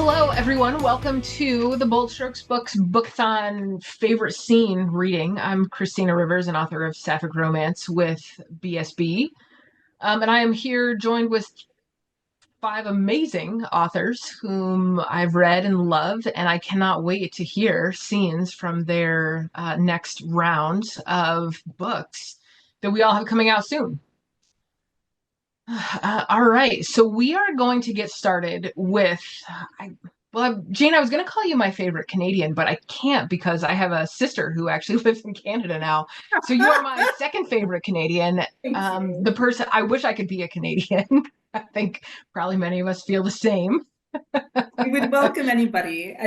Hello, everyone. Welcome to the Bold Strokes Books Bookathon favorite scene reading. I'm Christina Rivers, an author of Sapphic Romance with BSB. And I am here joined with five amazing authors whom I've read and love, and I cannot wait to hear scenes from their next round of books that we all have coming out soon. All right, so we are going to get started with. Jane, I was going to call you my favorite Canadian, but I can't because I have a sister who actually lives in Canada now. So you are my second favorite Canadian. Thank you. The person I wish I could be a Canadian. I think probably many of us feel the same. We would welcome anybody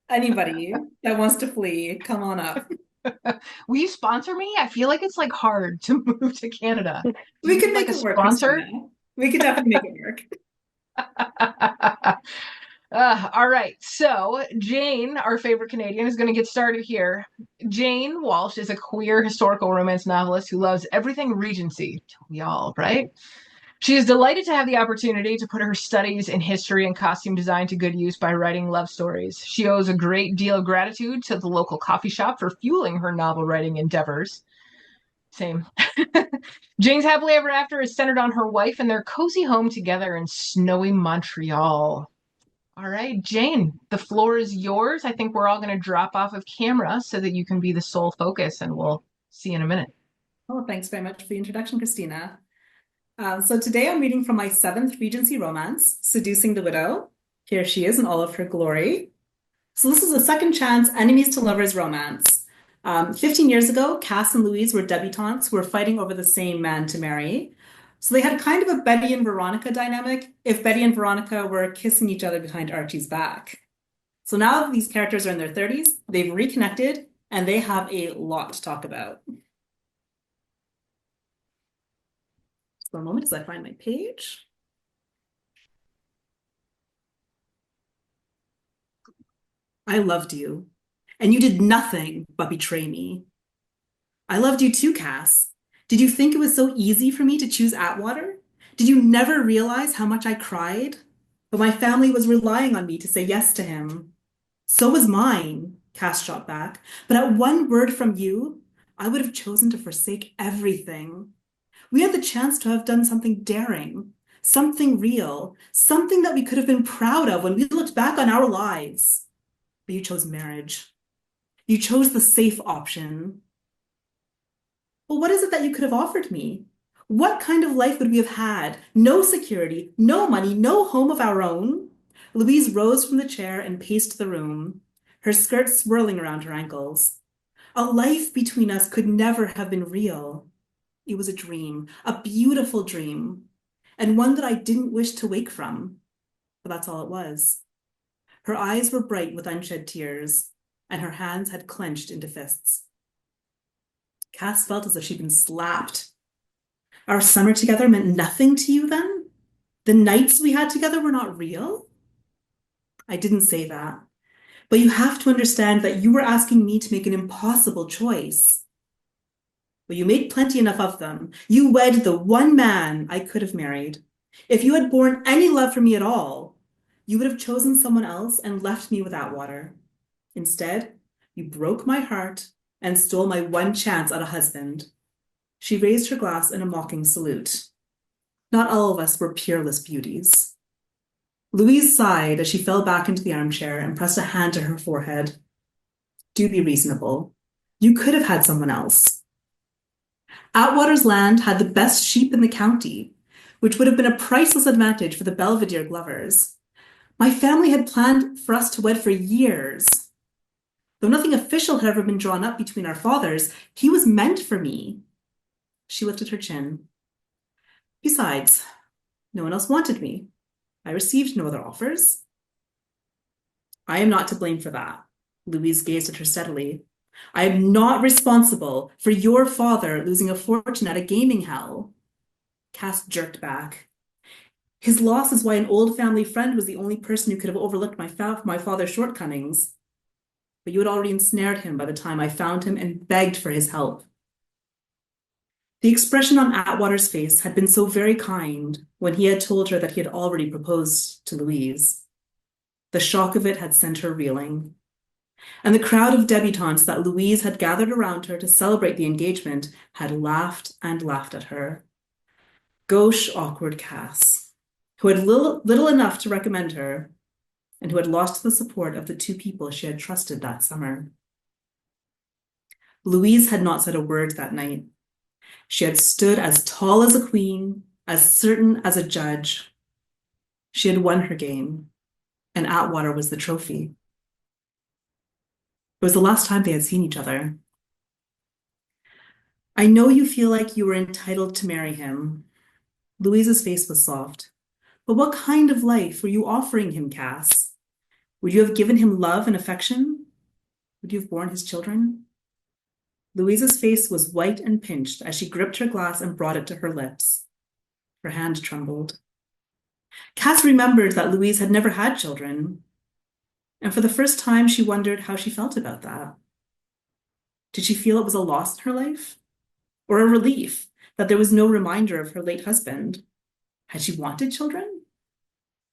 that wants to flee. Come on up. Will you sponsor me? I feel like it's like hard to move to Canada. Do We you can need make like a it work, sponsor? Christina. We could definitely make it work. All right. So, Jane, our favorite Canadian, is going to get started here. Jane Walsh is a queer historical romance novelist who loves everything Regency. We all, right? She is delighted to have the opportunity to put her studies in history and costume design to good use by writing love stories. She owes a great deal of gratitude to the local coffee shop for fueling her novel writing endeavors. Same. Jane's happily ever after is centered on her wife and their cozy home together in snowy Montreal. All right, Jane, the floor is yours. I think we're all going to drop off of camera so that you can be the sole focus, and we'll see you in a minute. Oh, thanks very much for the introduction, Christina. So today I'm reading from my seventh Regency romance, Seducing the Widow. Here she is in all of her glory. So this is a second chance enemies to lovers romance. 15 years ago, Cass and Louise were debutantes who were fighting over the same man to marry. So they had kind of a Betty and Veronica dynamic if Betty and Veronica were kissing each other behind Archie's back. So now that these characters are in their 30s, they've reconnected and they have a lot to talk about. Just one moment as I find my page. I loved you, and you did nothing but betray me. I loved you too, Cass. Did you think it was so easy for me to choose Atwater? Did you never realize how much I cried? But my family was relying on me to say yes to him. So was mine, Cass shot back. But at one word from you, I would have chosen to forsake everything. We had the chance to have done something daring, something real, something that we could have been proud of when we looked back on our lives. But you chose marriage. You chose the safe option. Well, what is it that you could have offered me? What kind of life would we have had? No security, no money, no home of our own. Louise rose from the chair and paced the room, her skirt swirling around her ankles. A life between us could never have been real. It was a dream, a beautiful dream, and one that I didn't wish to wake from. But that's all it was. Her eyes were bright with unshed tears, and her hands had clenched into fists. Cass felt as if she'd been slapped. Our summer together meant nothing to you then? The nights we had together were not real? I didn't say that. But you have to understand that you were asking me to make an impossible choice. But you made plenty enough of them. You wed the one man I could have married. If you had borne any love for me at all, you would have chosen someone else and left me with Atwater. Instead, you broke my heart and stole my one chance at a husband. She raised her glass in a mocking salute. Not all of us were peerless beauties. Louise sighed as she fell back into the armchair and pressed a hand to her forehead. Do be reasonable. You could have had someone else. Atwater's land had the best sheep in the county, which would have been a priceless advantage for the Belvedere Glovers. My family had planned for us to wed for years. Though nothing official had ever been drawn up between our fathers, he was meant for me. She lifted her chin. Besides, no one else wanted me. I received no other offers. I am not to blame for that. Louise gazed at her steadily. I am not responsible for your father losing a fortune at a gaming hell. Cass jerked back. His loss is why an old family friend was the only person who could have overlooked my father's shortcomings. But you had already ensnared him by the time I found him and begged for his help. The expression on Atwater's face had been so very kind when he had told her that he had already proposed to Louise. The shock of it had sent her reeling. And the crowd of debutantes that Louise had gathered around her to celebrate the engagement had laughed and laughed at her. Gauche, awkward Cass, who had little enough to recommend her, and who had lost the support of the two people she had trusted that summer. Louise had not said a word that night. She had stood as tall as a queen, as certain as a judge. She had won her game, and Atwater was the trophy. It was the last time they had seen each other. I know you feel like you were entitled to marry him. Louise's face was soft. But what kind of life were you offering him, Cass? Would you have given him love and affection? Would you have borne his children? Louise's face was white and pinched as she gripped her glass and brought it to her lips. Her hand trembled. Cass remembered that Louise had never had children, and for the first time she wondered how she felt about that. Did she feel it was a loss in her life? Or a relief that there was no reminder of her late husband? Had she wanted children?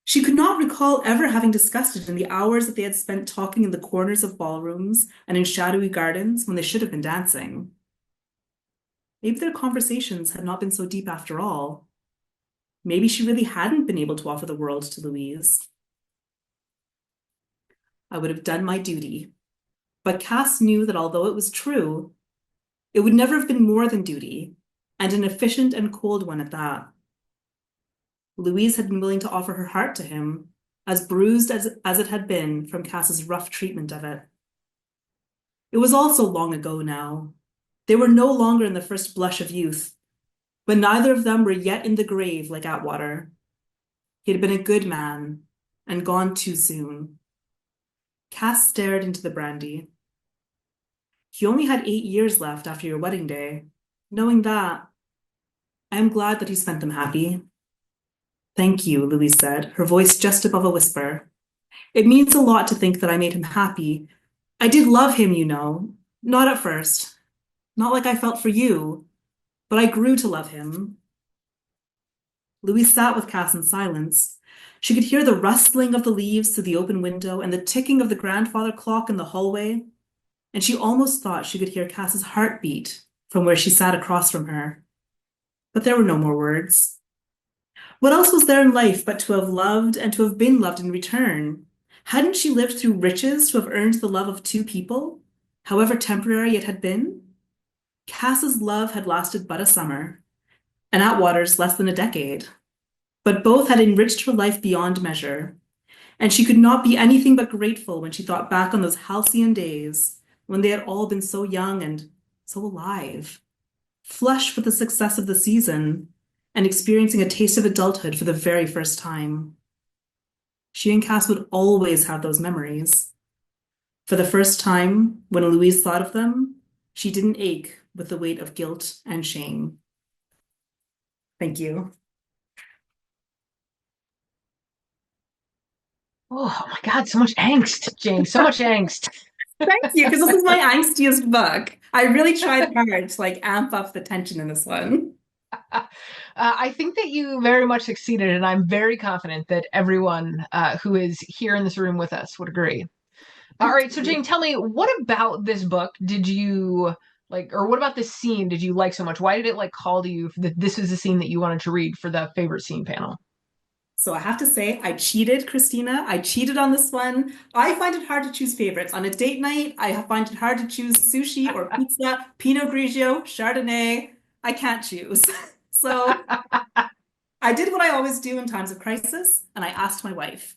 She could not recall ever having discussed it in the hours that they had spent talking in the corners of ballrooms and in shadowy gardens when they should have been dancing. Maybe their conversations had not been so deep after all. Maybe she really hadn't been able to offer the world to Louise. I would have done my duty. But Cass knew that although it was true, it would never have been more than duty, and an efficient and cold one at that. Louise had been willing to offer her heart to him, as bruised as it had been from Cass's rough treatment of it. It was all so long ago now. They were no longer in the first blush of youth, but neither of them were yet in the grave like Atwater. He had been a good man, and gone too soon. Cass stared into the brandy. You only had 8 years left after your wedding day. Knowing that, I am glad that you spent them happy. Thank you, Louise said, her voice just above a whisper. It means a lot to think that I made him happy. I did love him, you know. Not at first. Not like I felt for you. But I grew to love him. Louise sat with Cass in silence. She could hear the rustling of the leaves through the open window and the ticking of the grandfather clock in the hallway, and she almost thought she could hear Cass's heartbeat from where she sat across from her. But there were no more words. What else was there in life but to have loved and to have been loved in return? Hadn't she lived through riches to have earned the love of two people, however temporary it had been? Cass's love had lasted but a summer, and Atwater's less than a decade. But both had enriched her life beyond measure, and she could not be anything but grateful when she thought back on those halcyon days when they had all been so young and so alive, flush with the success of the season, and experiencing a taste of adulthood for the very first time. She and Cass would always have those memories. For the first time, when Louise thought of them, she didn't ache with the weight of guilt and shame. Thank you. Oh my God, so much angst, Jane, so much angst. Thank you, because this is my angstiest book. I really tried hard to amp up the tension in this one. I think that you very much succeeded, and I'm very confident that everyone who is here in this room with us would agree. All right, so Jane, tell me, what about this book did you like, or what about this scene did you like so much? Why did it call to you that this is the scene that you wanted to read for the favorite scene panel? So I have to say, I cheated, Christina. I cheated on this one. I find it hard to choose favorites. On a date night, I find it hard to choose sushi or pizza, Pinot Grigio, Chardonnay. I can't choose. So I did what I always do in times of crisis, and I asked my wife.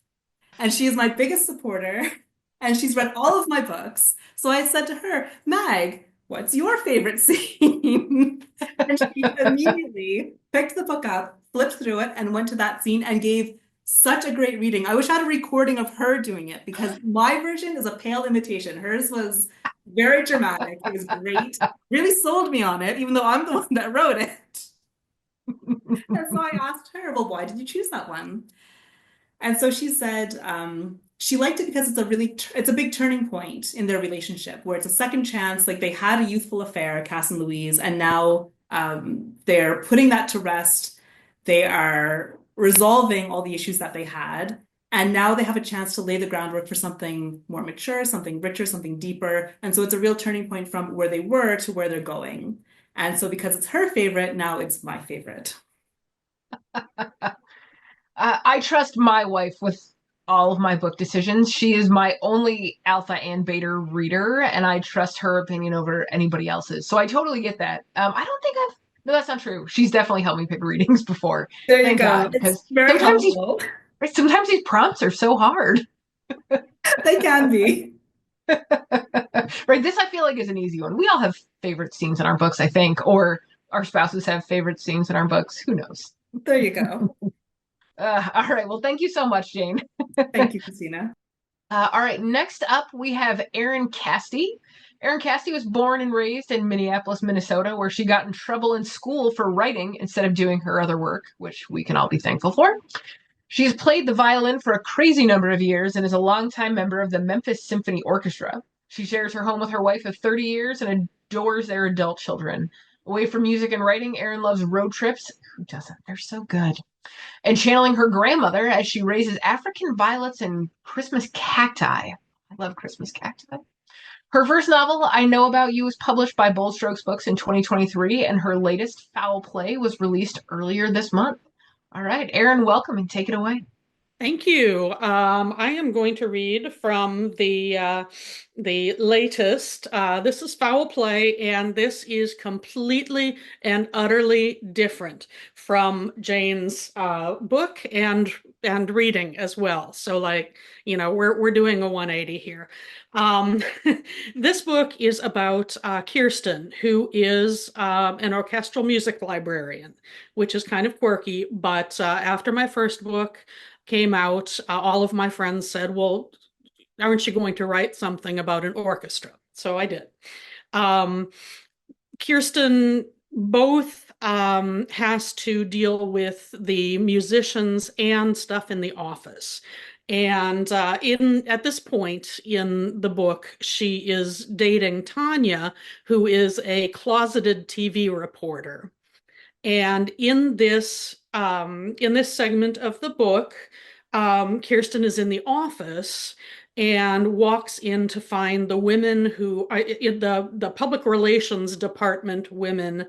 And she is my biggest supporter, and she's read all of my books. So I said to her, Mag, what's your favorite scene? And she immediately picked the book up, flipped through it, and went to that scene and gave such a great reading. I wish I had a recording of her doing it because my version is a pale imitation. Hers was very dramatic. It was great. Really sold me on it, even though I'm the one that wrote it. And so I asked her, well, why did you choose that one? And so she said she liked it because it's a big turning point in their relationship where it's a second chance. Like they had a youthful affair, Cass and Louise, and now they're putting that to rest. They are resolving all the issues that they had. And now they have a chance to lay the groundwork for something more mature, something richer, something deeper. And so it's a real turning point from where they were to where they're going. And so because it's her favorite, now it's my favorite. I trust my wife with all of my book decisions. She is my only alpha and beta reader, and I trust her opinion over anybody else's. So I totally get that. I don't think I've. No, that's not true. She's definitely helped me pick readings before. There you Thank go. God, It's because very helpful. sometimes these prompts are so hard. They can be. Right? This I feel like is an easy one. We all have favorite scenes in our books, I think, or our spouses have favorite scenes in our books. Who knows? There you go. All right. Well, thank you so much, Jane. Thank you, Christina. All right, next up we have Erin Casty. Erin Casty was born and raised in Minneapolis, Minnesota, where she got in trouble in school for writing instead of doing her other work, which we can all be thankful for. She's played the violin for a crazy number of years and is a longtime member of the Memphis Symphony Orchestra. She shares her home with her wife of 30 years and adores their adult children. Away from music and writing, Erin loves road trips. Who doesn't? They're so good, and channeling her grandmother as she raises African violets and Christmas cacti. I love Christmas cacti. Her first novel, I Know About You, was published by Bold Strokes Books in 2023, and her latest, Foul Play, was released earlier this month. All right, Erin, welcome and take it away. Thank you. I am going to read from the latest. This is Foul Play, and this is completely and utterly different from Jane's book and reading as well. So, like, we're doing a 180 here. Um, this book is about Kirsten, who is an orchestral music librarian, which is kind of quirky. But after my first book came out, all of my friends said, well, aren't you going to write something about an orchestra? So I did. Um, Kirsten both has to deal with the musicians and stuff in the office. And in at this point in the book, she is dating Tanya, who is a closeted TV reporter. And in this segment of the book, Kirsten is in the office and walks in to find the women who are in the public relations department women,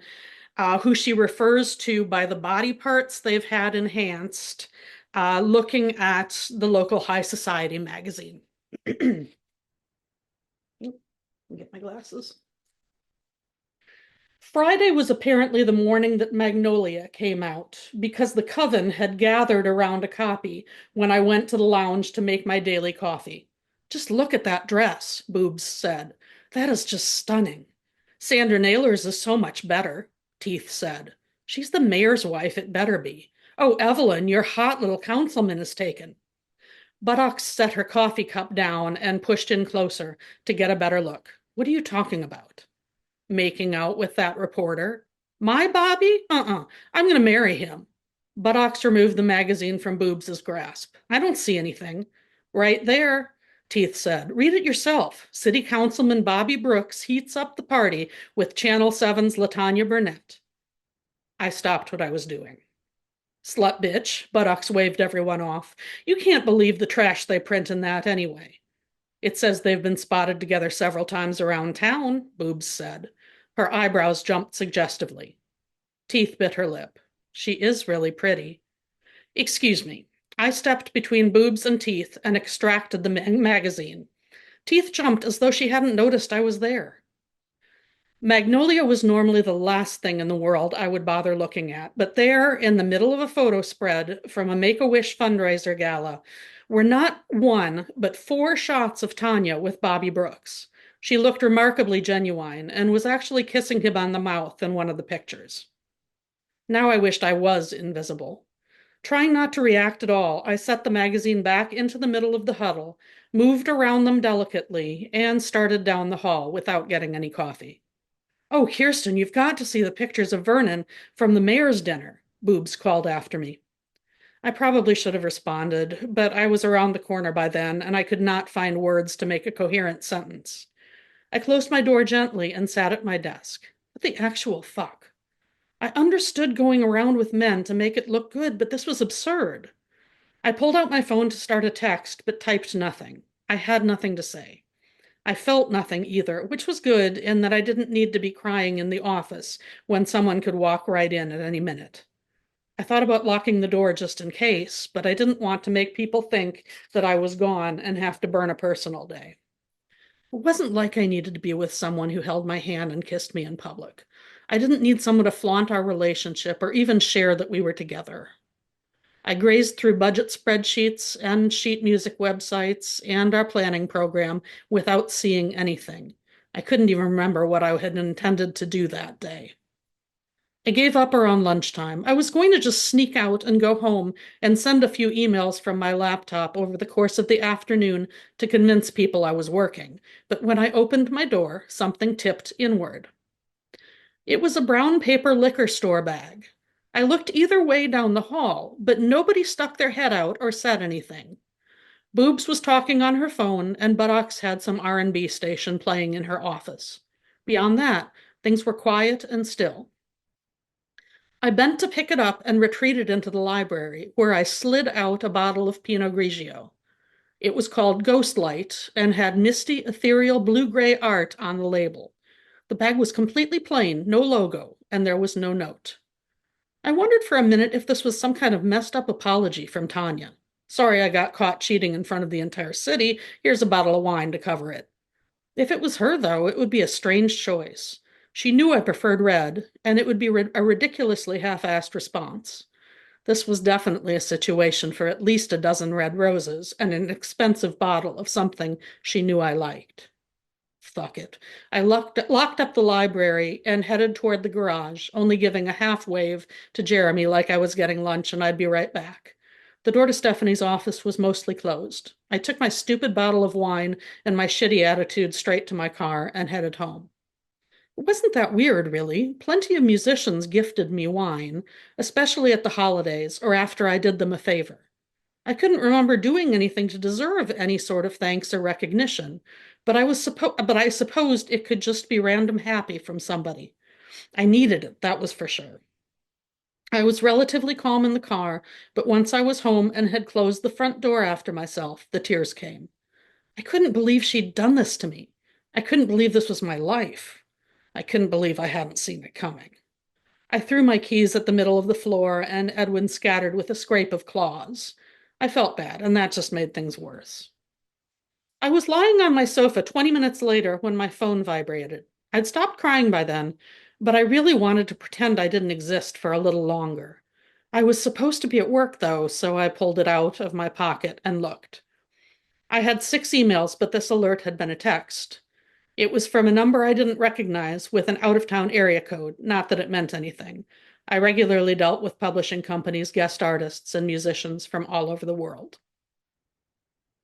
who she refers to by the body parts they've had enhanced, looking at the local high society magazine. Get my glasses. Friday was apparently the morning that Magnolia came out, because the coven had gathered around a copy when I went to the lounge to make my daily coffee. Just look at that dress, Boobs said. That is just stunning. Sandra Naylor's is so much better, Teeth said. She's the mayor's wife, it better be. Oh, Evelyn, your hot little councilman is taken. Buttocks set her coffee cup down and pushed in closer to get a better look. What are you talking about? Making out with that reporter. My Bobby? I'm going to marry him. Buttocks removed the magazine from Boobs's grasp. I don't see anything. Right there, Teeth said. Read it yourself. City Councilman Bobby Brooks heats up the party with Channel 7's Latanya Burnett. I stopped what I was doing. Slut bitch, Buttocks waved everyone off. You can't believe the trash they print in that anyway. It says they've been spotted together several times around town, Boobs said. Her eyebrows jumped suggestively. Teeth bit her lip. She is really pretty. Excuse me. I stepped between Boobs and Teeth and extracted the magazine. Teeth jumped as though she hadn't noticed I was there. Magnolia was normally the last thing in the world I would bother looking at, but there, in the middle of a photo spread from a Make-A-Wish fundraiser gala, were not one, but 4 shots of Tanya with Bobby Brooks. She looked remarkably genuine and was actually kissing him on the mouth in one of the pictures. Now I wished I was invisible. Trying not to react at all, I set the magazine back into the middle of the huddle, moved around them delicately, and started down the hall without getting any coffee. Oh, Kirsten, you've got to see the pictures of Vernon from the mayor's dinner, Boobs called after me. I probably should have responded, but I was around the corner by then, and I could not find words to make a coherent sentence. I closed my door gently and sat at my desk. What the actual fuck? I understood going around with men to make it look good, but this was absurd. I pulled out my phone to start a text, but typed nothing. I had nothing to say. I felt nothing either, which was good in that I didn't need to be crying in the office when someone could walk right in at any minute. I thought about locking the door just in case, but I didn't want to make people think that I was gone and have to burn a personal day. It wasn't like I needed to be with someone who held my hand and kissed me in public. I didn't need someone to flaunt our relationship or even share that we were together. I grazed through budget spreadsheets and sheet music websites and our planning program without seeing anything. I couldn't even remember what I had intended to do that day. I gave up around lunchtime. I was going to just sneak out and go home and send a few emails from my laptop over the course of the afternoon to convince people I was working. But when I opened my door, something tipped inward. It was a brown paper liquor store bag. I looked either way down the hall, but nobody stuck their head out or said anything. Boobs was talking on her phone, and Buttocks had some R&B station playing in her office. Beyond that, things were quiet and still. I bent to pick it up and retreated into the library, where I slid out a bottle of Pinot Grigio. It was called Ghost Light and had misty, ethereal blue-gray art on the label. The bag was completely plain, no logo, and there was no note. I wondered for a minute if this was some kind of messed up apology from Tanya. Sorry I got caught cheating in front of the entire city. Here's a bottle of wine to cover it. If it was her, though, it would be a strange choice. She knew I preferred red, and it would be a ridiculously half-assed response. This was definitely a situation for at least a dozen red roses and an expensive bottle of something she knew I liked. Fuck it. I locked up the library and headed toward the garage, only giving a half wave to Jeremy like I was getting lunch and I'd be right back. The door to Stephanie's office was mostly closed. I took my stupid bottle of wine and my shitty attitude straight to my car and headed home. It wasn't that weird, really. Plenty of musicians gifted me wine, especially at the holidays or after I did them a favor. I couldn't remember doing anything to deserve any sort of thanks or recognition, but I supposed it could just be random happy from somebody. I needed it, that was for sure. I was relatively calm in the car, but once I was home and had closed the front door after myself, the tears came. I couldn't believe she'd done this to me. I couldn't believe this was my life. I couldn't believe I hadn't seen it coming. I threw my keys at the middle of the floor, and Edwin scattered with a scrape of claws. I felt bad, and that just made things worse. I was lying on my sofa 20 minutes later when my phone vibrated. I'd stopped crying by then, but I really wanted to pretend I didn't exist for a little longer. I was supposed to be at work, though, so I pulled it out of my pocket and looked. I had 6 emails, but this alert had been a text. It was from a number I didn't recognize with an out-of-town area code, not that it meant anything. I regularly dealt with publishing companies, guest artists, and musicians from all over the world.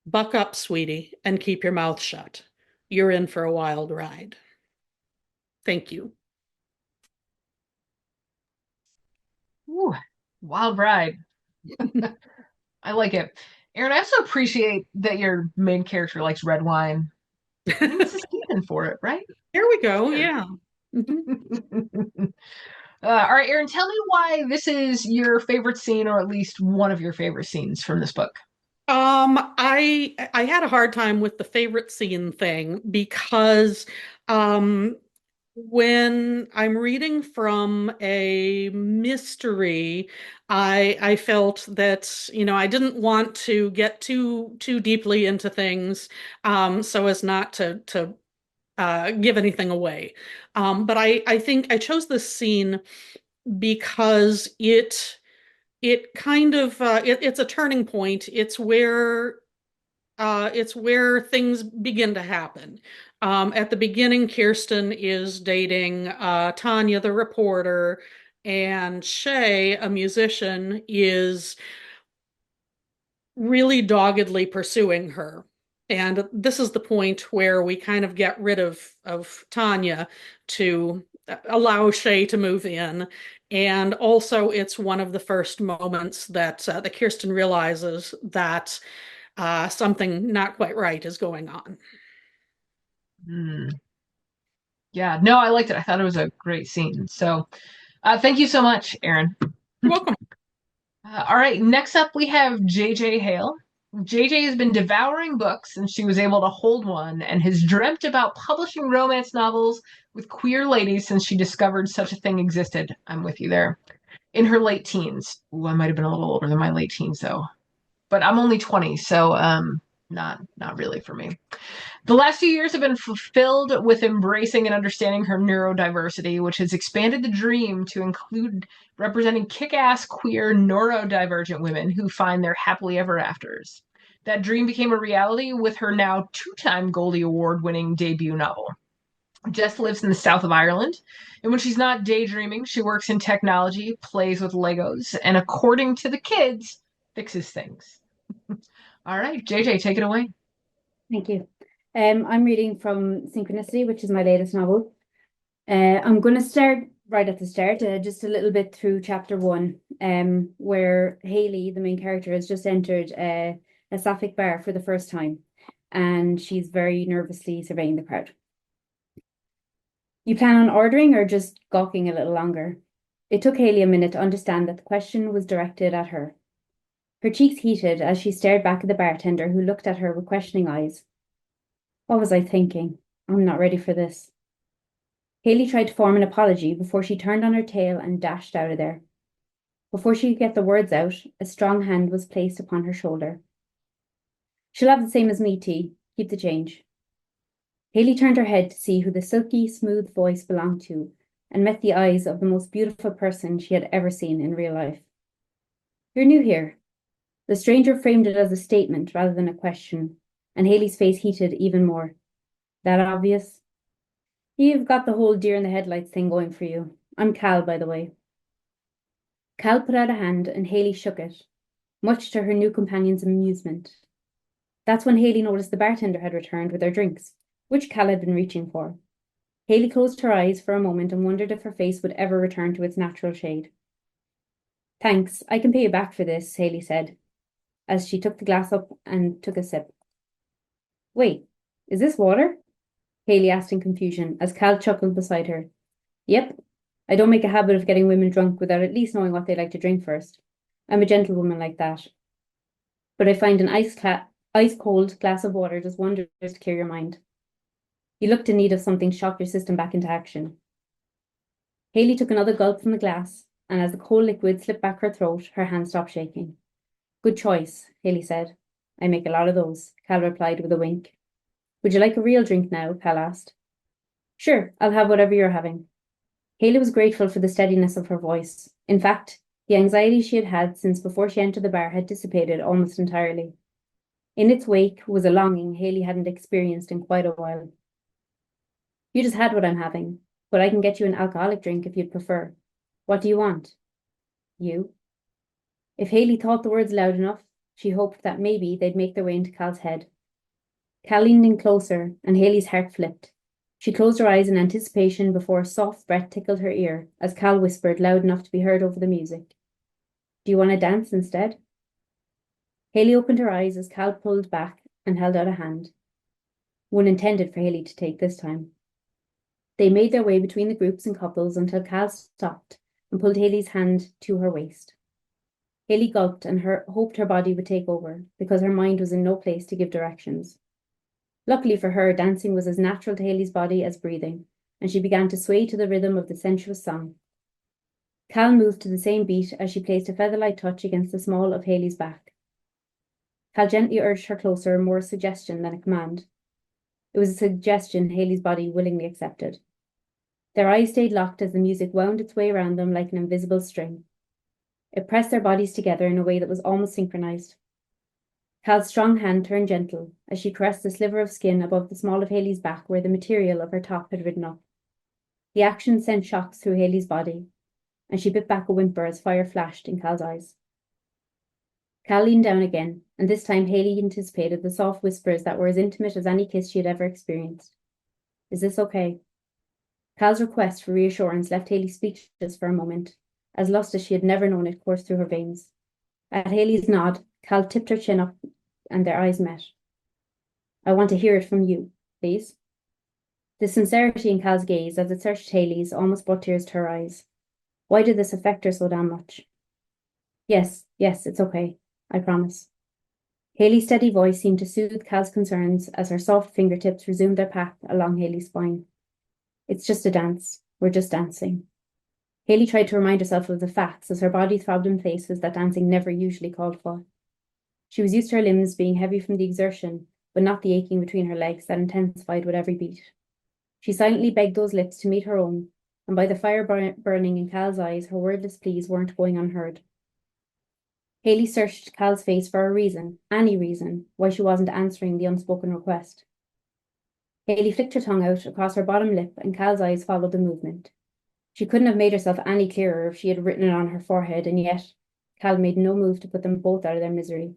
Buck up, sweetie, and keep your mouth shut. You're in for a wild ride. Thank you. Ooh, wild ride. I like it. Aaron, I also appreciate that your main character likes red wine. I mean, it's a season for it, right? Here we go. Sure. Yeah. Mhm. All right, Aaron, tell me why this is your favorite scene, or at least one of your favorite scenes from this book. I had a hard time with the favorite scene thing because um when I'm reading from a mystery, I felt that, I didn't want to get too deeply into things, so as not to give anything away. But I think I chose this scene because it kind of it's a turning point. It's where things begin to happen. At the beginning, Kirsten is dating Tanya, the reporter, and Shay, a musician, is really doggedly pursuing her. And this is the point where we kind of get rid of Tanya to allow Shay to move in. And also, it's one of the first moments that Kirsten realizes that something not quite right is going on. Hmm. Yeah, no, I liked it. I thought it was a great scene. So, thank you so much, Aaron. You're welcome. All right, next up we have JJ Hale. JJ has been devouring books since she was able to hold one and has dreamt about publishing romance novels with queer ladies since she discovered such a thing existed. I'm with you there. In her late teens. Ooh, I might have been a little older than my late teens though. But I'm only 20, so not really for me. The last few years have been fulfilled with embracing and understanding her neurodiversity, which has expanded the dream to include representing kick-ass queer neurodivergent women who find their happily ever afters. That dream became a reality with her now two-time Goldie Award-winning debut novel. Jess lives in the south of Ireland, and when she's not daydreaming, she works in technology, plays with Legos, and according to the kids, fixes things. All right, JJ, take it away. Thank you. I'm reading from Synchronicity, which is my latest novel. I'm going to start right at the start, just a little bit through chapter 1, where Hayley, the main character, has just entered a sapphic bar for the first time, and she's very nervously surveying the crowd. You plan on ordering or just gawking a little longer? It took Hayley a minute to understand that the question was directed at her. Her cheeks heated as she stared back at the bartender, who looked at her with questioning eyes. What was I thinking? I'm not ready for this. Hayley tried to form an apology before she turned on her tail and dashed out of there. Before she could get the words out, a strong hand was placed upon her shoulder. She'll have the same as me, T. Keep the change. Hayley turned her head to see who the silky, smooth voice belonged to, and met the eyes of the most beautiful person she had ever seen in real life. You're new here. The stranger framed it as a statement rather than a question, and Hayley's face heated even more. That obvious? You've got the whole deer in the headlights thing going for you. I'm Cal, by the way. Cal put out a hand and Hayley shook it, much to her new companion's amusement. That's when Hayley noticed the bartender had returned with their drinks, which Cal had been reaching for. Hayley closed her eyes for a moment and wondered if her face would ever return to its natural shade. Thanks, I can pay you back for this, Hayley said, as she took the glass up and took a sip. Wait, is this water? Hayley asked in confusion, as Cal chuckled beside her. Yep, I don't make a habit of getting women drunk without at least knowing what they like to drink first. I'm a gentlewoman like that. But I find an ice-cold glass of water does wonders to clear your mind. You looked in need of something to shock your system back into action. Hayley took another gulp from the glass, and as the cold liquid slipped back her throat, her hand stopped shaking. Good choice, Hayley said. I make a lot of those, Cal replied with a wink. Would you like a real drink now? Cal asked. Sure, I'll have whatever you're having. Hayley was grateful for the steadiness of her voice. In fact, the anxiety she had had since before she entered the bar had dissipated almost entirely. In its wake was a longing Hayley hadn't experienced in quite a while. You just had what I'm having, but I can get you an alcoholic drink if you'd prefer. What do you want? You? If Hayley thought the words loud enough, she hoped that maybe they'd make their way into Cal's head. Cal leaned in closer, and Hayley's heart flipped. She closed her eyes in anticipation before a soft breath tickled her ear as Cal whispered loud enough to be heard over the music. Do you want to dance instead? Hayley opened her eyes as Cal pulled back and held out a hand. One intended for Hayley to take this time. They made their way between the groups and couples until Cal stopped and pulled Hayley's hand to her waist. Hayley gulped and hoped her body would take over, because her mind was in no place to give directions. Luckily for her, dancing was as natural to Hayley's body as breathing, and she began to sway to the rhythm of the sensuous song. Cal moved to the same beat as she placed a feather-light touch against the small of Hayley's back. Cal gently urged her closer, more a suggestion than a command. It was a suggestion Hayley's body willingly accepted. Their eyes stayed locked as the music wound its way around them like an invisible string. It pressed their bodies together in a way that was almost synchronized. Cal's strong hand turned gentle as she caressed the sliver of skin above the small of Hayley's back where the material of her top had ridden up. The action sent shocks through Hayley's body, and she bit back a whimper as fire flashed in Cal's eyes. Cal leaned down again, and this time Hayley anticipated the soft whispers that were as intimate as any kiss she had ever experienced. Is this okay? Cal's request for reassurance left Hayley speechless for a moment, as lust as she had never known it coursed through her veins. At Hayley's nod, Cal tipped her chin up and their eyes met. I want to hear it from you, please. The sincerity in Cal's gaze as it searched Hayley's almost brought tears to her eyes. Why did this affect her so damn much? Yes, Yes, it's okay. I promise. Haley's steady voice seemed to soothe Cal's concerns as her soft fingertips resumed their path along Haley's spine. It's just a dance. We're just dancing. Haley tried to remind herself of the facts as her body throbbed in places that dancing never usually called for. She was used to her limbs being heavy from the exertion, but not the aching between her legs that intensified with every beat. She silently begged those lips to meet her own, and by the fire burning in Cal's eyes, her wordless pleas weren't going unheard. Haley searched Cal's face for a reason, any reason, why she wasn't answering the unspoken request. Haley flicked her tongue out across her bottom lip, and Cal's eyes followed the movement. She couldn't have made herself any clearer if she had written it on her forehead, and yet Cal made no move to put them both out of their misery.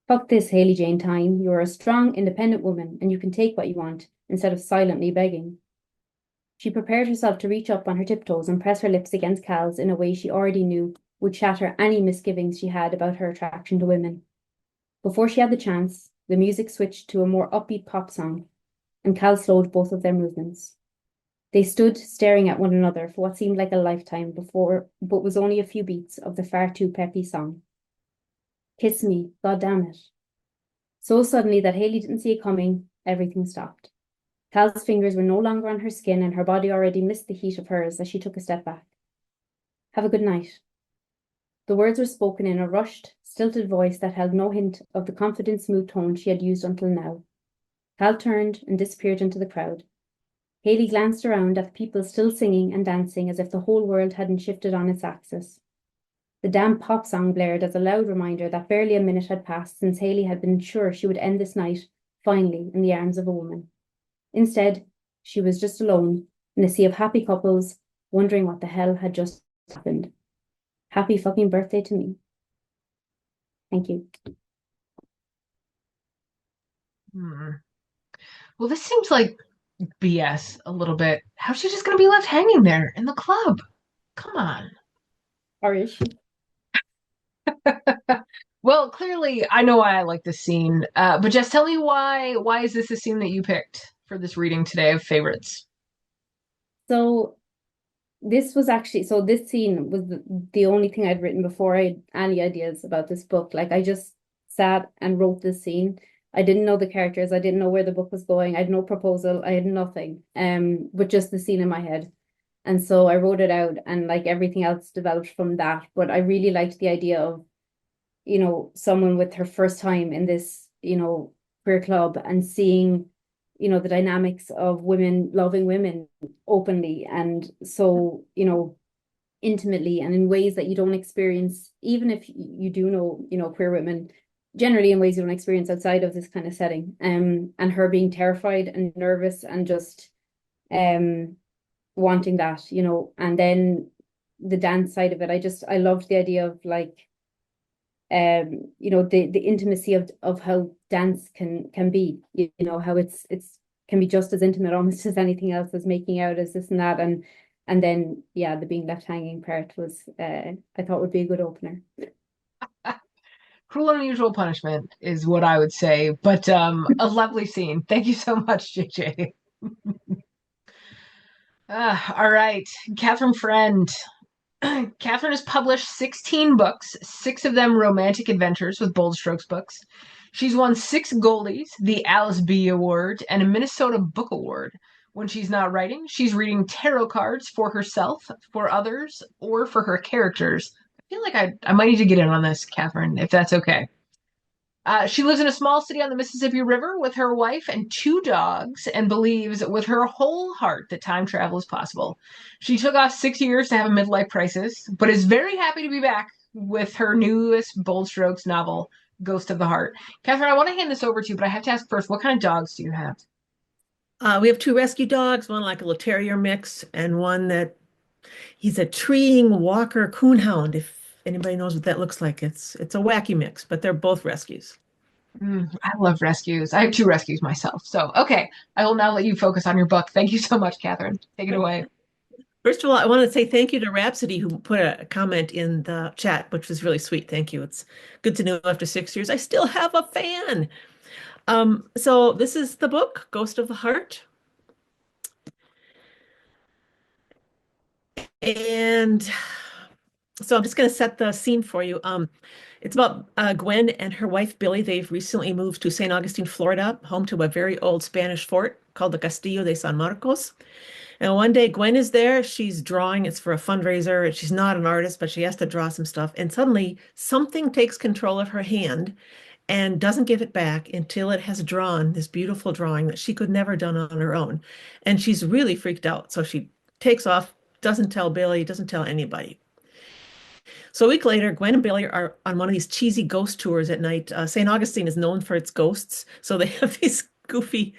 Fuck this, Haley Jane Tyne. You are a strong, independent woman, and you can take what you want, instead of silently begging. She prepared herself to reach up on her tiptoes and press her lips against Cal's in a way she already knew would shatter any misgivings she had about her attraction to women. Before she had the chance, the music switched to a more upbeat pop song, and Cal slowed both of their movements. They stood staring at one another for what seemed like a lifetime but was only a few beats of the far too peppy song. Kiss me, God damn it. So suddenly that Haley didn't see it coming, everything stopped. Cal's fingers were no longer on her skin, and her body already missed the heat of hers as she took a step back. Have a good night. The words were spoken in a rushed, stilted voice that held no hint of the confident, smooth tone she had used until now. Cal turned and disappeared into the crowd. Haley glanced around at the people still singing and dancing as if the whole world hadn't shifted on its axis. The damn pop song blared as a loud reminder that barely a minute had passed since Haley had been sure she would end this night, finally, in the arms of a woman. Instead, she was just alone, in a sea of happy couples, wondering what the hell had just happened. Happy fucking birthday to me. Thank you. Well, this seems like BS a little bit. How's she just going to be left hanging there in the club? Come on. Or is she? Well, clearly, I know why I like this scene. But just tell me why. Why is this a scene that you picked for this reading today of favorites? So this scene was the only thing I'd written before I had any ideas about this book. Like I just sat and wrote this scene. I didn't know the characters. I didn't know where the book was going. I had no proposal. I had nothing. But just the scene in my head. And so I wrote it out, and like everything else developed from that. But I really liked the idea of, someone with her first time in this, queer club and seeing, the dynamics of women loving women openly and so, intimately and in ways that you don't experience, even if you do know, queer women, generally in ways you don't experience outside of this kind of setting. And her being terrified and nervous and just wanting that, and then the dance side of it. I loved the idea of like the intimacy of how dance can be, how it's can be just as intimate almost as anything else, as making out, as this and that, and then the being left hanging part was I thought would be a good opener. Cruel and Unusual Punishment is what I would say, but a lovely scene. Thank you so much, JJ. All right, Catherine Friend. Catherine has published 16 books, 6 of them romantic adventures with Bold Strokes Books. She's won 6 Goldies, the Alice B. Award, and a Minnesota Book Award. When she's not writing, she's reading tarot cards for herself, for others, or for her characters. I feel like I might need to get in on this, Catherine, if that's okay. She lives in a small city on the Mississippi River with her wife and 2 dogs and believes with her whole heart that time travel is possible. She took off 6 years to have a midlife crisis, but is very happy to be back with her newest Bold Strokes novel, Ghost of the Heart. Catherine, I want to hand this over to you, but I have to ask first, what kind of dogs do you have? We have 2 rescue dogs, one like a little terrier mix, and one that he's a treeing Walker Coonhound, if anybody knows what that looks like. It's a wacky mix, but they're both rescues. I love rescues. I have 2 rescues myself. So, okay, I will now let you focus on your book. Thank you so much, Catherine. Take it away. First of all, I want to say thank you to Rhapsody, who put a comment in the chat, which was really sweet. Thank you. It's good to know after 6 years, I still have a fan. So this is the book, Ghost of the Heart. And So I'm just going to set the scene for you. It's about Gwen and her wife Billy. They've recently moved to St. Augustine, Florida, home to a very old Spanish fort called the Castillo de San Marcos. And one day Gwen is there. She's drawing. It's for a fundraiser. And she's not an artist, but she has to draw some stuff. And suddenly something takes control of her hand and doesn't give it back until it has drawn this beautiful drawing that she could never done on her own. And she's really freaked out. So she takes off, doesn't tell Billy, doesn't tell anybody. So a week later, Gwen and Billy are on one of these cheesy ghost tours at night. St. Augustine is known for its ghosts. So they have these goofy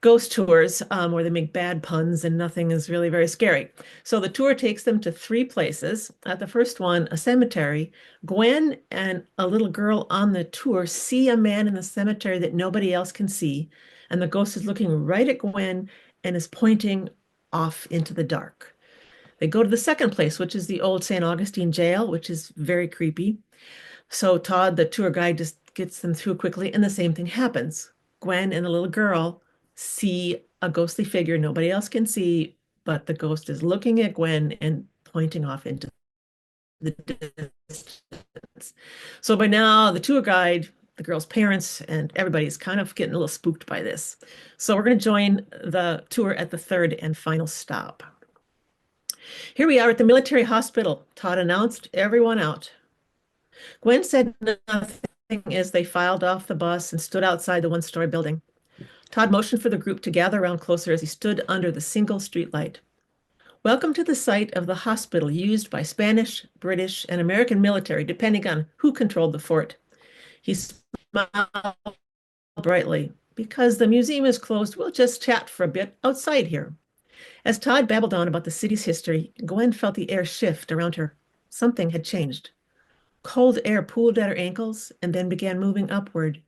ghost tours where they make bad puns and nothing is really very scary. So the tour takes them to three places. At the first one, a cemetery. Gwen and a little girl on the tour see a man in the cemetery that nobody else can see. And the ghost is looking right at Gwen and is pointing off into the dark. They go to the second place, which is the old St. Augustine jail, which is very creepy. So Todd, the tour guide, just gets them through quickly, and the same thing happens. Gwen and the little girl see a ghostly figure nobody else can see, but the ghost is looking at Gwen and pointing off into the distance. So by now, the tour guide, the girl's parents, and everybody's kind of getting a little spooked by this. So we're going to join the tour at the third and final stop. Here we are at the military hospital. Todd announced everyone out. Gwen said nothing as they filed off the bus and stood outside the one-story building. Todd motioned for the group to gather around closer as he stood under the single streetlight. Welcome to the site of the hospital used by Spanish, British, and American military, depending on who controlled the fort. He smiled brightly. Because the museum is closed, we'll just chat for a bit outside here. As Todd babbled on about the city's history, Gwen felt the air shift around her. Something had changed. Cold air pooled at her ankles and then began moving upward.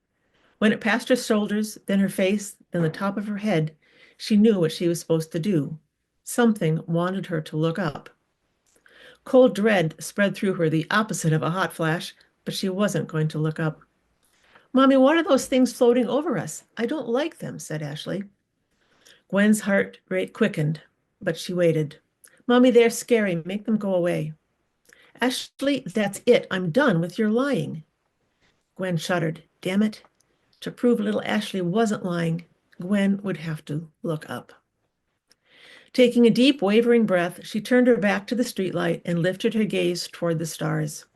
When it passed her shoulders, then her face, then the top of her head, she knew what she was supposed to do. Something wanted her to look up. Cold dread spread through her, the opposite of a hot flash, but she wasn't going to look up. Mommy, what are those things floating over us? I don't like them, said Ashley. Gwen's heart rate quickened, but she waited. Mommy, they're scary. Make them go away. Ashley, that's it. I'm done with your lying. Gwen shuddered. Damn it. To prove little Ashley wasn't lying, Gwen would have to look up. Taking a deep, wavering breath, she turned her back to the streetlight and lifted her gaze toward the stars.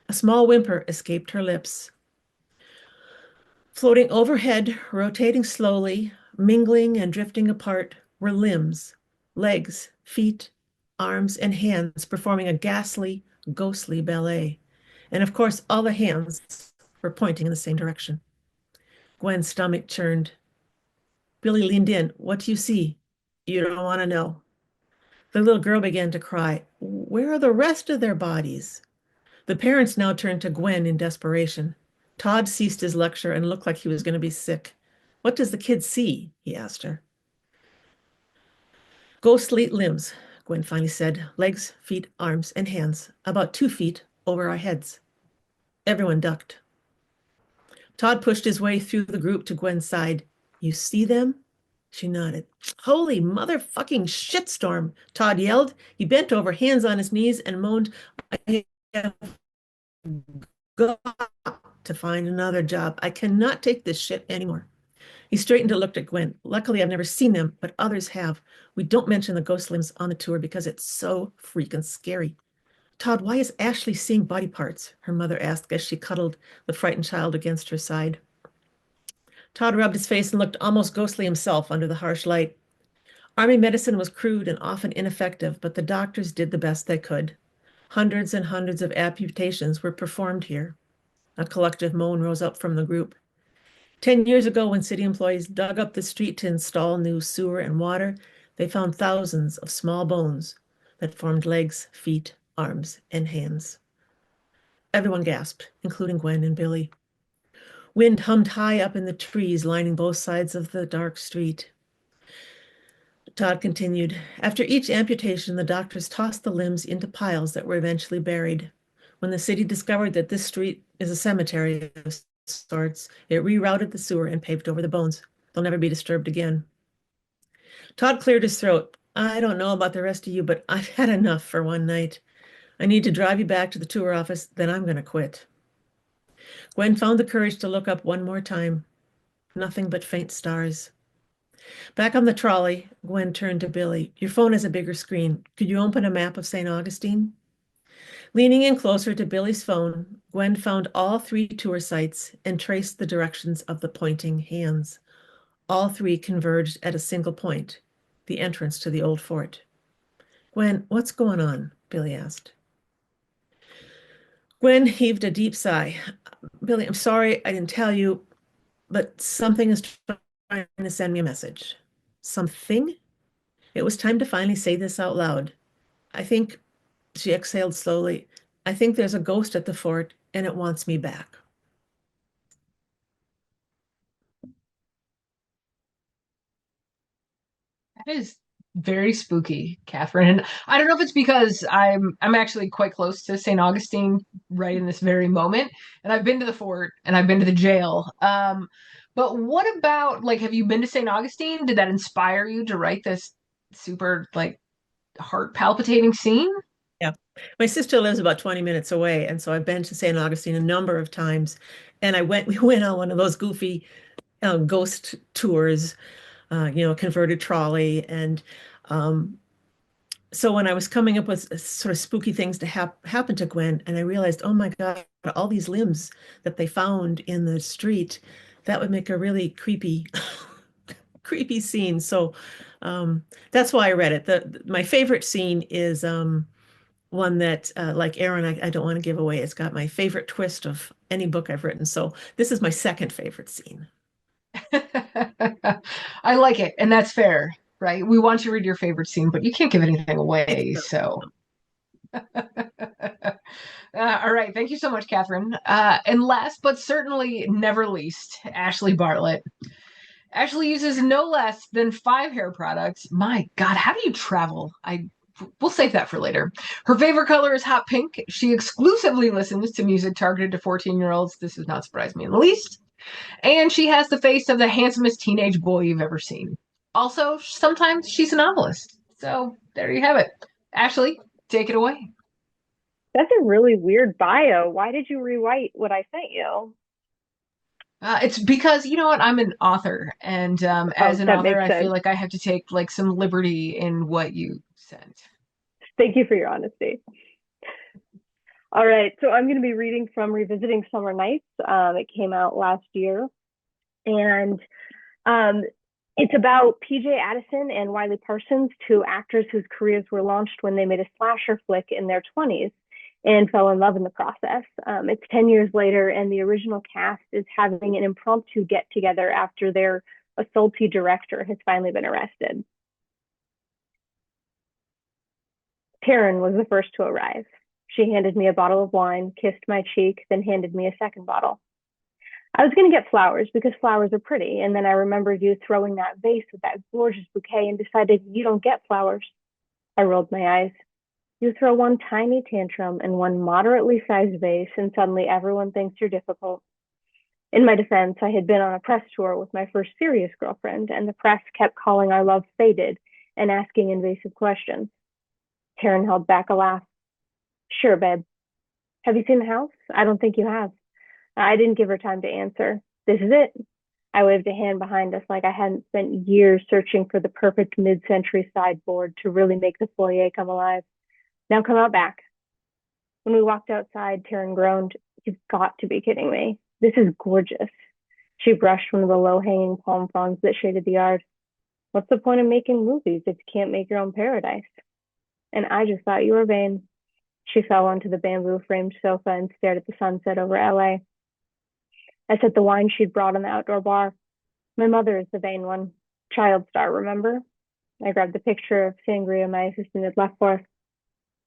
A small whimper escaped her lips. Floating overhead, rotating slowly, mingling and drifting apart, were limbs, legs, feet, arms, and hands performing a ghastly, ghostly ballet. And of course, all the hands were pointing in the same direction. Gwen's stomach churned. Billy leaned in. What do you see? You don't want to know. The little girl began to cry. Where are the rest of their bodies? The parents now turned to Gwen in desperation. Todd ceased his lecture and looked like he was going to be sick. What does the kid see? He asked her. Ghostly limbs, Gwen finally said. Legs, feet, arms, and hands, about 2 feet over our heads. Everyone ducked. Todd pushed his way through the group to Gwen's side. You see them? She nodded. Holy motherfucking shitstorm, Todd yelled. He bent over, hands on his knees, and moaned, I have got to find another job. I cannot take this shit anymore. He straightened and looked at Gwen. Luckily, I've never seen them, but others have. We don't mention the ghost limbs on the tour because it's so freaking scary. Todd, why is Ashley seeing body parts? Her mother asked as she cuddled the frightened child against her side. Todd rubbed his face and looked almost ghostly himself under the harsh light. Army medicine was crude and often ineffective, but the doctors did the best they could. Hundreds and hundreds of amputations were performed here. A collective moan rose up from the group. 10 years ago, when city employees dug up the street to install new sewer and water, they found thousands of small bones that formed legs, feet, arms, and hands. Everyone gasped, including Gwen and Billy. Wind hummed high up in the trees lining both sides of the dark street. Todd continued. After each amputation, the doctors tossed the limbs into piles that were eventually buried. When the city discovered that this street is a cemetery of sorts, it rerouted the sewer and paved over the bones. They'll never be disturbed again. Todd cleared his throat. I don't know about the rest of you, but I've had enough for one night. I need to drive you back to the tour office, then I'm going to quit. Gwen found the courage to look up one more time. Nothing but faint stars. Back on the trolley, Gwen turned to Billy. Your phone has a bigger screen. Could you open a map of St. Augustine? Leaning in closer to Billy's phone, Gwen found all 3 tour sites and traced the directions of the pointing hands. All 3 converged at a single point, the entrance to the old fort. Gwen, what's going on? Billy asked. Gwen heaved a deep sigh. Billy, I'm sorry I didn't tell you, but something is trying to send me a message. Something? It was time to finally say this out loud. I think, she exhaled slowly, I think there's a ghost at the fort and it wants me back. That is very spooky, Catherine. And I don't know if it's because I'm actually quite close to St. Augustine right in this very moment, and I've been to the fort and I've been to the jail. But what about like have you been to St. Augustine? Did that inspire you to write this super like heart palpitating scene? Yeah. My sister lives about 20 minutes away, and so I've been to St. Augustine a number of times. And we went on one of those goofy ghost tours, converted trolley. And um, so when I was coming up with sort of spooky things to happen to Gwen, and I realized, oh my God, all these limbs that they found in the street, that would make a really creepy, creepy scene. So that's why I read it. My favorite scene is one that, like Aaron, I don't want to give away. It's got my favorite twist of any book I've written. So this is my second favorite scene. I like it, and that's fair, right? We want you to read your favorite scene, but you can't give anything It's away. true. So, all right. Thank you so much, Catherine. And last but certainly never least, Ashley Bartlett. Ashley uses no less than 5 hair products. My God, how do you travel? We'll save that for later. Her favorite color is hot pink. She exclusively listens to music targeted to 14-year-olds. This does not surprise me in the least. And she has the face of the handsomest teenage boy you've ever seen. Also, sometimes she's a novelist. So there you have it. Ashley, take it away. That's a really weird bio. Why did you rewrite what I sent you? It's because you know what, I'm an author, and Oh, as an that author, makes I feel sense. like I have to take like some liberty in what you sent. Thank you for your honesty. All right, so I'm going to be reading from Revisiting Summer Nights. It came out last year, and um, it's about PJ Addison and Wiley Parsons, 2 actors whose careers were launched when they made a slasher flick in their 20s and fell in love in the process. It's 10 years later, and the original cast is having an impromptu get together after their assaulty director has finally been arrested. Taryn was the first to arrive. She handed me a bottle of wine, kissed my cheek, then handed me a second bottle. I was going to get flowers because flowers are pretty, and then I remembered you throwing that vase with that gorgeous bouquet and decided you don't get flowers. I rolled my eyes. You throw one tiny tantrum and one moderately sized vase, and suddenly everyone thinks you're difficult. In my defense, I had been on a press tour with my first serious girlfriend, and the press kept calling our love faded and asking invasive questions. Taryn held back a laugh. Sure, babe. Have you seen the house? I don't think you have. I didn't give her time to answer. This is it. I waved a hand behind us like I hadn't spent years searching for the perfect mid-century sideboard to really make the foyer come alive. Now come out back. When we walked outside, Taryn groaned, You've got to be kidding me. This is gorgeous. She brushed one of the low-hanging palm fronds that shaded the yard. What's the point of making movies if you can't make your own paradise? And I just thought you were vain. She fell onto the bamboo-framed sofa and stared at the sunset over LA. I set the wine she'd brought on the outdoor bar. My mother is the vain one. Child star, remember? I grabbed the picture of sangria my assistant had left for us.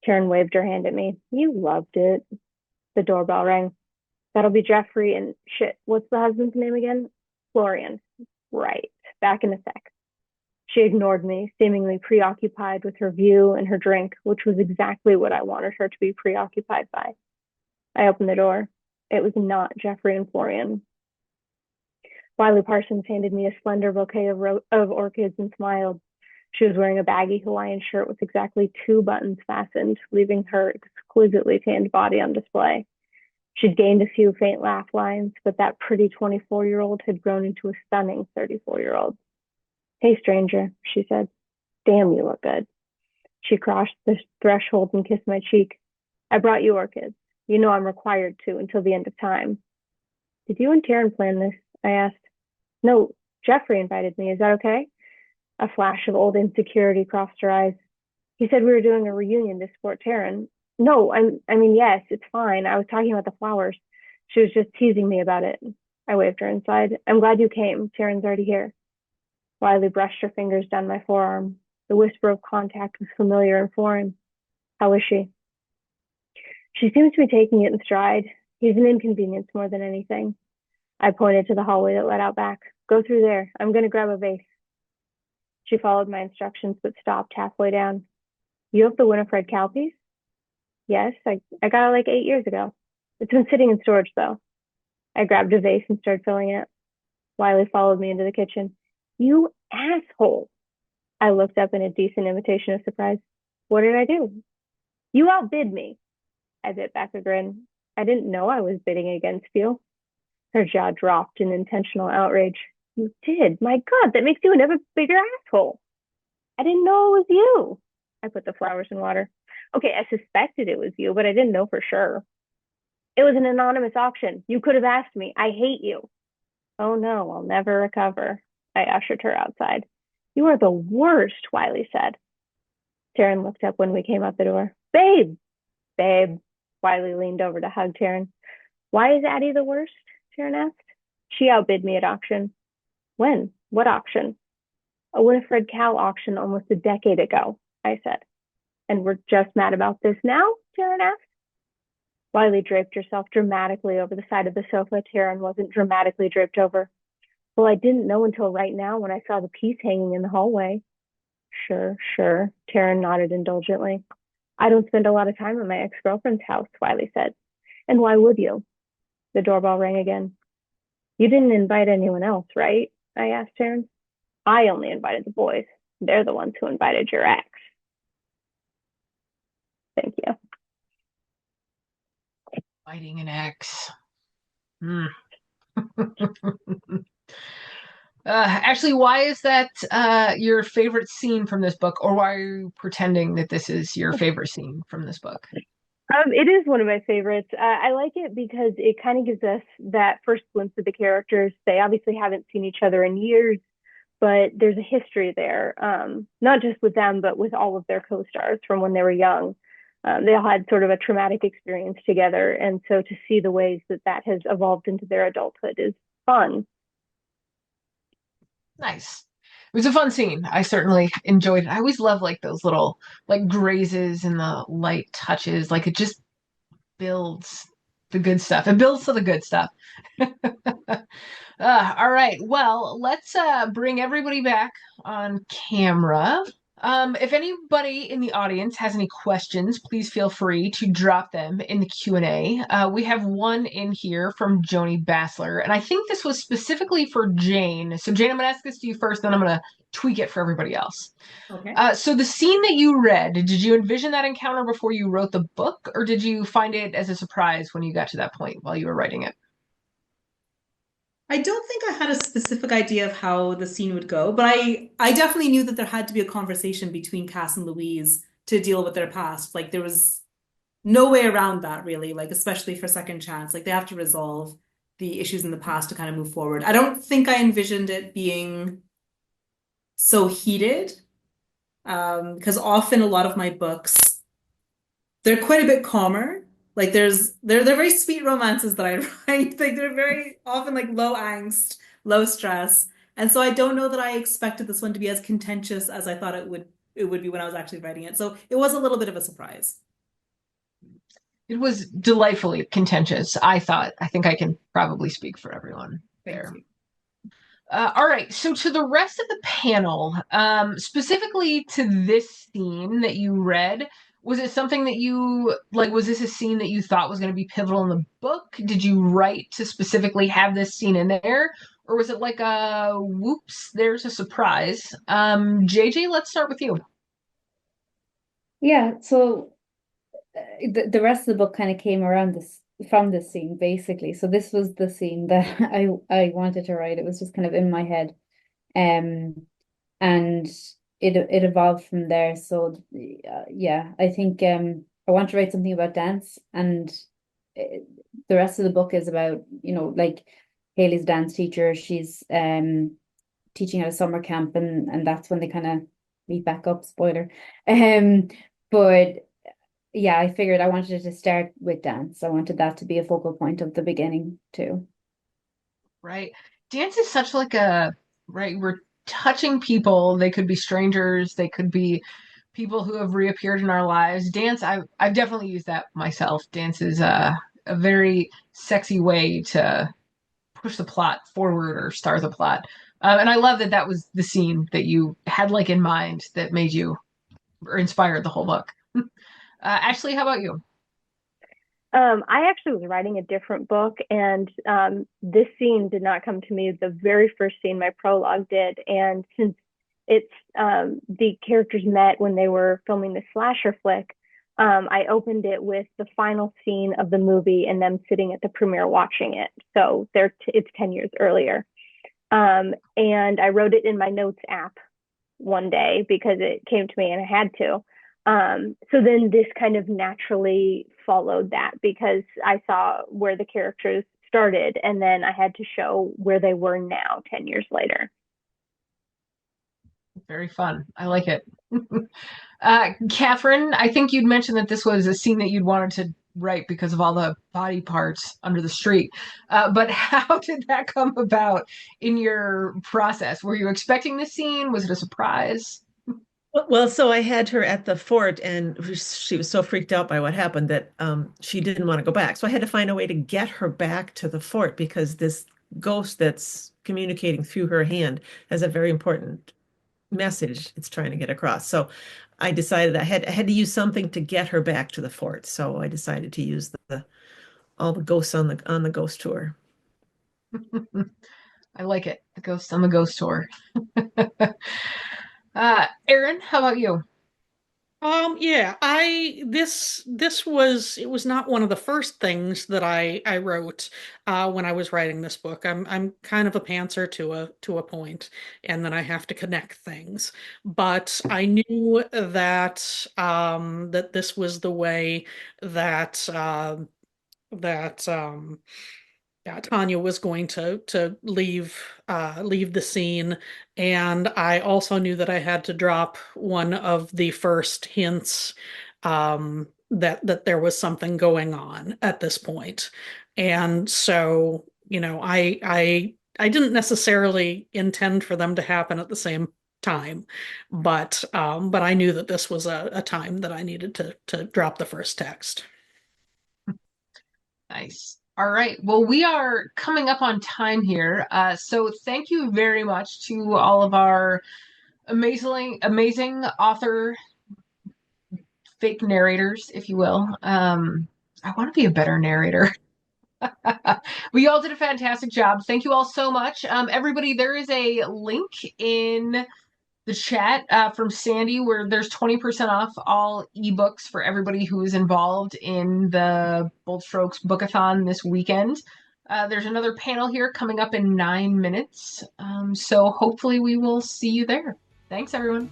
Karen waved her hand at me. You loved it. The doorbell rang. That'll be Jeffrey and shit. What's the husband's name again? Florian. Right. Back in a sec. She ignored me, seemingly preoccupied with her view and her drink, which was exactly what I wanted her to be preoccupied by. I opened the door. It was not Jeffrey and Florian. Wiley Parsons handed me a slender bouquet of orchids and smiled. She was wearing a baggy Hawaiian shirt with exactly 2 buttons fastened, leaving her exquisitely tanned body on display. She'd gained a few faint laugh lines, but that pretty 24-year-old had grown into a stunning 34-year-old. Hey, stranger, she said. Damn, you look good. She crossed the threshold and kissed my cheek. I brought you orchids. You know I'm required to until the end of time. Did you and Taryn plan this? I asked. No, Jeffrey invited me. Is that okay? A flash of old insecurity crossed her eyes. He said we were doing a reunion to support Taryn. No, I mean, yes, it's fine. I was talking about the flowers. She was just teasing me about it. I waved her inside. I'm glad you came. Taryn's already here. Wiley brushed her fingers down my forearm. The whisper of contact was familiar and foreign. How is she? She seems to be taking it in stride. He's an inconvenience more than anything. I pointed to the hallway that led out back. Go through there. I'm going to grab a vase. She followed my instructions but stopped halfway down. You have the Winifred Cal piece? Yes, I got it like 8 years ago. It's been sitting in storage though. I grabbed a vase and started filling it. Wiley followed me into the kitchen. You asshole. I looked up in a decent imitation of surprise. What did I do? You outbid me. I bit back a grin. I didn't know I was bidding against you. Her jaw dropped in intentional outrage. You did? My God, that makes you an ever bigger asshole. I didn't know it was you. I put the flowers in water. Okay, I suspected it was you, but I didn't know for sure. It was an anonymous auction. You could have asked me. I hate you. Oh no, I'll never recover. I ushered her outside. You are the worst, Wiley said. Taryn looked up when we came out the door. Babe! Babe. Wiley leaned over to hug Taryn. Why is Addie the worst? Taryn asked. She outbid me at auction. When? What auction? A Winifred Cal auction almost a decade ago, I said. And we're just mad about this now? Taryn asked. Wiley draped herself dramatically over the side of the sofa Taryn wasn't dramatically draped over. Well, I didn't know until right now when I saw the piece hanging in the hallway. Sure. Taryn nodded indulgently. I don't spend a lot of time at my ex-girlfriend's house, Wiley said. And why would you? The doorbell rang again. You didn't invite anyone else, right? I asked Taryn. I only invited the boys. They're the ones who invited your ex. Thank you. Fighting an ex. Ashley, why is that your favorite scene from this book, or why are you pretending that this is your favorite scene from this book? It is one of my favorites. I like it because it kind of gives us that first glimpse of the characters. They obviously haven't seen each other in years, but there's a history there, not just with them, but with all of their co-stars from when they were young. They all had sort of a traumatic experience together. And so to see the ways that that has evolved into their adulthood is fun. Nice. It was a fun scene. I certainly enjoyed it. I always love like those little like grazes and the light touches. Like it just builds the good stuff. It builds to the good stuff. All right. Well, let's bring everybody back on camera. If anybody in the audience has any questions, please feel free to drop them in the Q&A. We have one in here from Joni Bassler, and I think this was specifically for Jane. So Jane, I'm going to ask this to you first, then I'm going to tweak it for everybody else. Okay. So the scene that you read, did you envision that encounter before you wrote the book, or did you find it as a surprise when you got to that point while you were writing it? I don't think I had a specific idea of how the scene would go, but I definitely knew that there had to be a conversation between Cass and Louise to deal with their past. Like there was no way around that really, like especially for Second Chance. Like they have to resolve the issues in the past to kind of move forward. I don't think I envisioned it being so heated, because often a lot of my books, they're quite a bit calmer. Like they're very sweet romances that I write. Like they're very often like low angst, low stress. And so I don't know that I expected this one to be as contentious as I thought it would be when I was actually writing it. So it was a little bit of a surprise. It was delightfully contentious, I thought. I think I can probably speak for everyone there. Thank you. All right, so to the rest of the panel, specifically to this scene that you read, Was it something that you like? Was this a scene that you thought was going to be pivotal in the book? Did you write to specifically have this scene in there? Or was it like a whoops, there's a surprise? JJ, let's start with you. Yeah, so the rest of the book kind of came around this from this scene basically. So this was the scene that I wanted to write. It was just kind of in my head. And it evolved from there. So yeah, I think I want to write something about dance, and the rest of the book is about, like Haley's a dance teacher. She's teaching at a summer camp, and that's when they kind of meet back up, spoiler. But yeah, I figured I wanted it to start with dance. I wanted that to be a focal point of the beginning too. Right. Dance is such like a right, we're touching people. They could be strangers, they could be people who have reappeared in our lives. Dance, I've definitely used that myself. Dance is a very sexy way to push the plot forward or start the plot. And I love that that was the scene that you had like in mind that made you or inspired the whole book. Ashley, how about you? I actually was writing a different book, and this scene did not come to me. The very first scene, my prologue did, and since it's the characters met when they were filming the slasher flick, I opened it with the final scene of the movie and them sitting at the premiere watching it. So it's 10 years earlier, and I wrote it in my notes app one day because it came to me and I had to. So then this kind of naturally followed that because I saw where the characters started and then I had to show where they were now 10 years later. Very fun. I like it. Catherine, I think you'd mentioned that this was a scene that you'd wanted to write because of all the body parts under the street. But how did that come about in your process? Were you expecting this scene? Was it a surprise? Well, so I had her at the fort, and she was so freaked out by what happened that she didn't want to go back. So I had to find a way to get her back to the fort because this ghost that's communicating through her hand has a very important message it's trying to get across. So I decided I had to use something to get her back to the fort. So I decided to use the all the ghosts on the ghost tour. I like it. The ghost on the ghost tour. Aaron, how about you? Yeah, this was it was not one of the first things that I wrote when I was writing this book. I'm kind of a pantser to a point, and then I have to connect things. But I knew that that this was the way that that yeah, Tanya was going to leave the scene, and I also knew that I had to drop one of the first hints that there was something going on at this point. And so, I didn't necessarily intend for them to happen at the same time, but I knew that this was a time that I needed to drop the first text. Nice. All right. Well, we are coming up on time here. So thank you very much to all of our amazing author fake narrators, if you will. I want to be a better narrator. We all did a fantastic job. Thank you all so much. Everybody, there is a link in the chat from Sandy where there's 20% off all ebooks for everybody who is involved in the Bold Strokes Bookathon this weekend. There's another panel here coming up in 9 minutes. So hopefully we will see you there. Thanks, everyone.